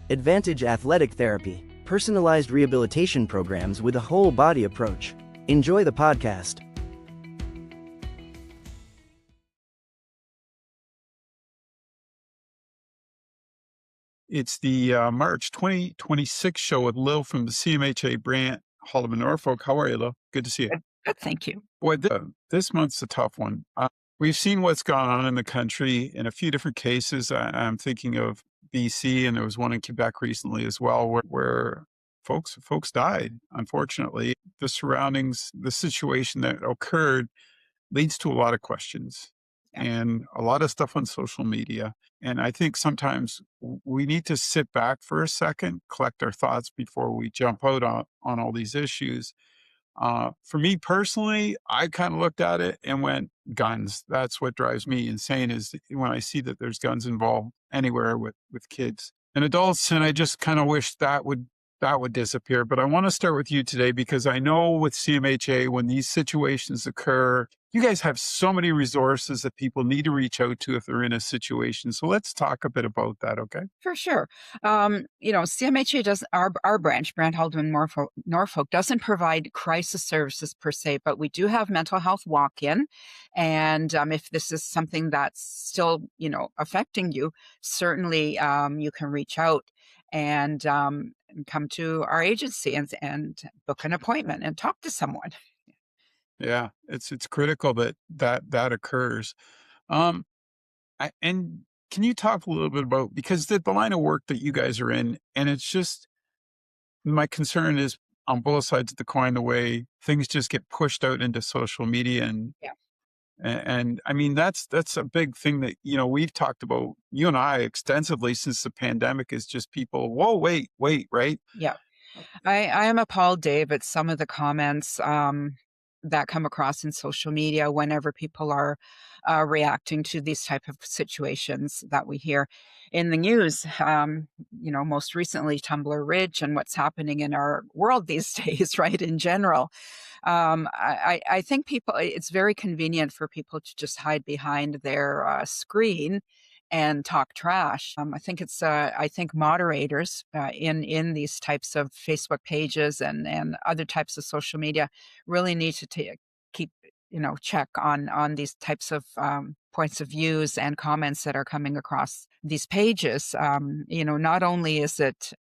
Advantage Athletic Therapy, personalized rehabilitation programs with a whole body approach. Enjoy the podcast. It's the March 2026 show with Lil from the CMHA Brant Haldeman Norfolk. How are you, Lil? Good to see you. Good, thank you. Boy, this month's a tough one. We've seen what's gone on in the country in a few different cases. I'm thinking of BC, and there was one in Quebec recently as well, where folks died. Unfortunately, the surroundings, the situation that occurred, leads to a lot of questions Yeah. and a lot of stuff on social media. And I think sometimes we need to sit back for a second, collect our thoughts before we jump out on all these issues. For me personally, I kind of looked at it and went, guns. That's what drives me insane, is when I see that there's guns involved anywhere with kids and adults. And I just kind of wish that would disappear. But I want to start with you today, because I know with CMHA, when these situations occur, you guys have so many resources that people need to reach out to if they're in a situation. So let's talk a bit about that, okay? For sure. CMHA does our branch, Brant Haldeman Norfolk, doesn't provide crisis services per se, but we do have mental health walk-in. And if this is something that's still, affecting you, certainly you can reach out and come to our agency and book an appointment and talk to someone. Yeah, it's critical that occurs. Um, and can you talk a little bit about, because the line of work that you guys are in, and it's just, my concern is on both sides of the coin, the way things just get pushed out into social media, Yeah. and I mean, that's a big thing that, we've talked about, you and I, extensively since the pandemic, is just people, whoa, wait, right? Yeah. I am appalled, Dave, at some of the comments that come across in social media whenever people are reacting to these type of situations that we hear in the news. Most recently, Tumbler Ridge and what's happening in our world these days, right, in general. I think it's very convenient for people to just hide behind their screen and talk trash. I think moderators in these types of Facebook pages and other types of social media really need to keep check on these types of points of views and comments that are coming across these pages. Not only is it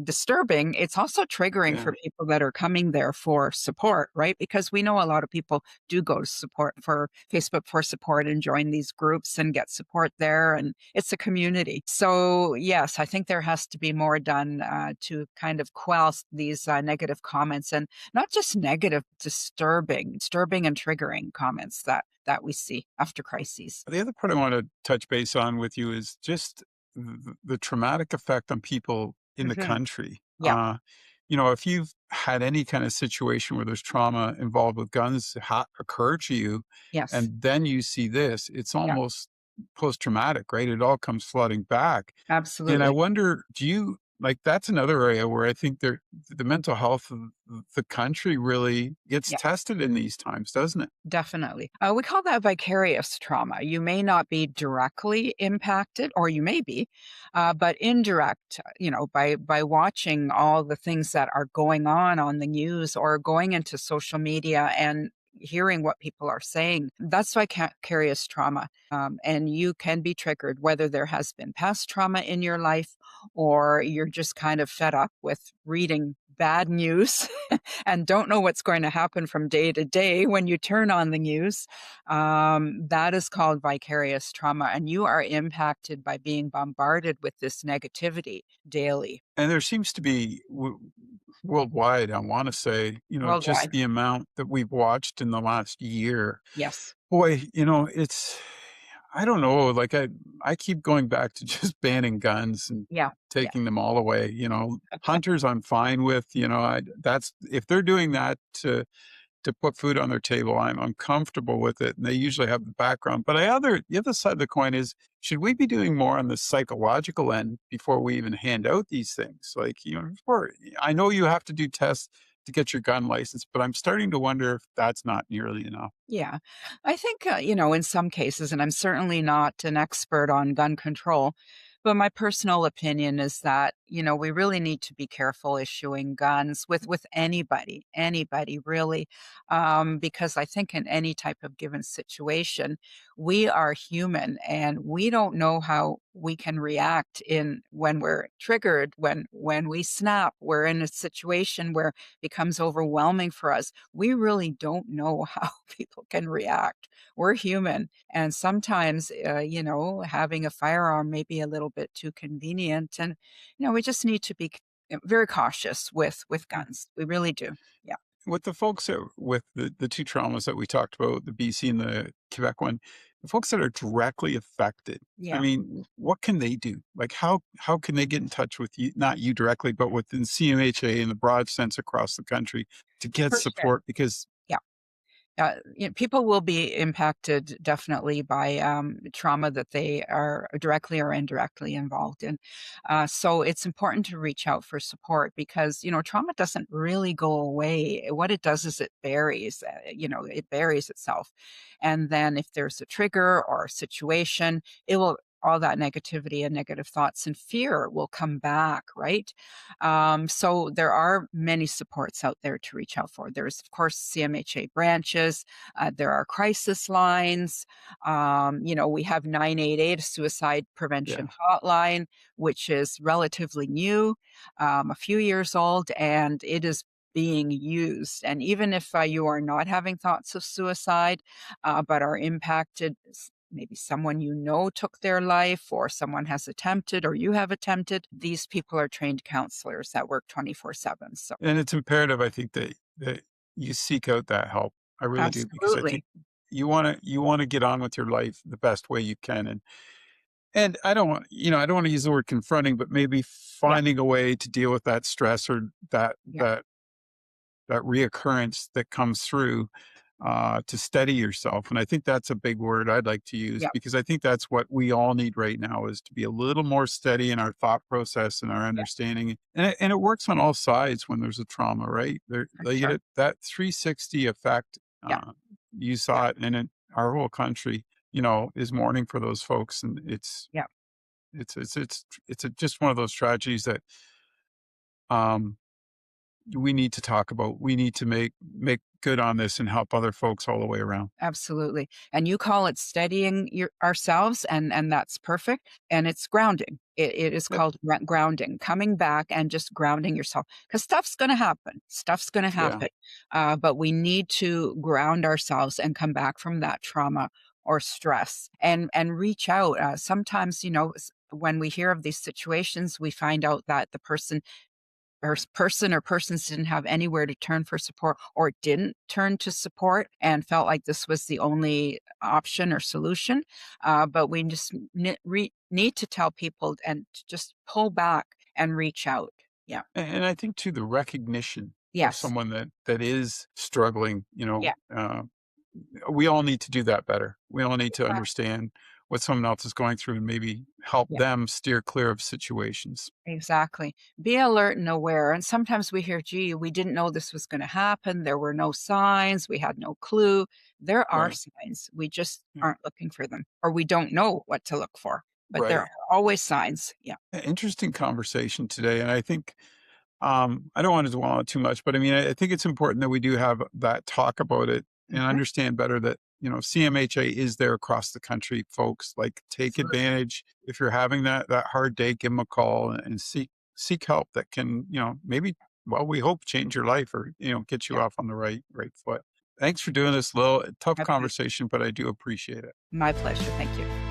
disturbing, it's also triggering for people that are coming there for support, right? Because we know a lot of people do go to Facebook for support and join these groups and get support there, and it's a community. So yes, I think there has to be more done to kind of quell these negative comments, and not just negative, disturbing and triggering comments that we see after crises. The other part I want to touch base on with you is just the traumatic effect on people in the Mhm. country. Yeah. If you've had any kind of situation where there's trauma involved with guns occur to you, Yes. and then you see this, it's Yeah. almost post-traumatic, right? It all comes flooding back. And I Absolutely. wonder, that's another area where I think the mental health of the country really gets Yeah. tested in these times, doesn't it? Definitely. We call that vicarious trauma. You may not be directly impacted, or you may be, but indirect, by watching all the things that are going on the news, or going into social media and hearing what people are saying. That's vicarious trauma. And you can be triggered, whether there has been past trauma in your life, or you're just kind of fed up with reading bad news and don't know what's going to happen from day to day when you turn on the news. That is called vicarious trauma, and you are impacted by being bombarded with this negativity daily. And there seems to be worldwide, I want to say, just Worldwide. the amount that we've watched in the last year. Yes. Boy, I don't know, like I keep going back to just banning guns and Yeah. Yeah. taking them all away. Hunters I'm fine with, that's, if they're doing that to put food on their table, I'm comfortable with it, and they usually have the background. But the other side of the coin is, should we be doing more on the psychological end before we even hand out these things? Like, I know you have to do tests to get your gun license, but I'm starting to wonder if that's not nearly enough. Yeah. I think, in some cases, and I'm certainly not an expert on gun control, But my personal opinion is that, we really need to be careful issuing guns with anybody really, because I think in any type of given situation, we are human and we don't know how we can react in when we're triggered, when we snap, we're in a situation where it becomes overwhelming for us. We really don't know how people can react. We're human, and sometimes, having a firearm may be a little bit too convenient, and we just need to be very cautious with guns. We really do. Yeah, With the folks that with the 2 traumas that we talked about, the BC and the Quebec one, the folks that are directly affected, I yeah, mean, what can they do? Like, how can they get in touch with you, not you directly, but within CMHA in the broad sense across the country to get for sure. support? Because Yeah. People will be impacted definitely by trauma that they are directly or indirectly involved in. So it's important to reach out for support because, trauma doesn't really go away. What it does is it buries, it buries itself. And then if there's a trigger or a situation, it will. All that negativity and negative thoughts and fear will come back, right? So there are many supports out there to reach out for. There's, of course, CMHA branches. There are crisis lines. We have 988, a suicide yeah. prevention hotline, which is relatively new, a few years old, and it is being used. And even if you are not having thoughts of suicide, but are impacted, maybe someone took their life, or someone has attempted, or you have attempted, these people are trained counselors that work 24/7. So, And it's imperative, I think, that you seek out that help. I really do, because I think absolutely. you wanna get on with your life the best way you can, and I don't wanna use the word confronting, but maybe Yeah, finding a way to deal with that stress or that yeah, that reoccurrence that comes through, to steady yourself. And I think that's a big word I'd like to use, yeah, because I think that's what we all need right now, is to be a little more steady in our thought process and our yeah, understanding. And it works on all sides when there's a trauma, right? for They get sure. it, that 360 effect. Yeah, You yeah, saw it, and our whole country, is mourning for those folks. And yeah. just one of those tragedies that, um, we need to talk about. We need to make good on this and help other folks all the way around. Absolutely. And you call it steadying ourselves, and that's perfect. And it's grounding. It is Yep. called grounding, coming back and just grounding yourself because stuff's going to happen. Stuff's going to Yeah. happen. But we need to ground ourselves and come back from that trauma or stress and reach out. Sometimes, when we hear of these situations, we find out that the person or persons didn't have anywhere to turn for support or didn't turn to support and felt like this was the only option or solution. But we just need to tell people and to just pull back and reach out. Yeah. And I think too, the recognition of Yes. someone that is struggling, Yeah. we all need to do that better. We all need to Exactly. understand what someone else is going through and maybe help Yeah. them steer clear of situations. Exactly. Be alert and aware. And sometimes we hear, gee, we didn't know this was going to happen. There were no signs. We had no clue. There are Right. signs. We just Yeah. aren't looking for them, or we don't know what to look for. But there Right. are always signs. Yeah. Interesting conversation today. And I think, I don't want to dwell on it too much, but I mean, I think it's important that we do have that talk about it and Hmm. understand better that, CMHA is there across the country, folks. Like, take Absolutely. advantage. If you're having that hard day, give them a call and seek help that can, maybe, well, we hope change your life, or, get you Yeah. off on the right foot. Thanks for doing this little tough My pleasure. conversation, but I do appreciate it. My pleasure. Thank you.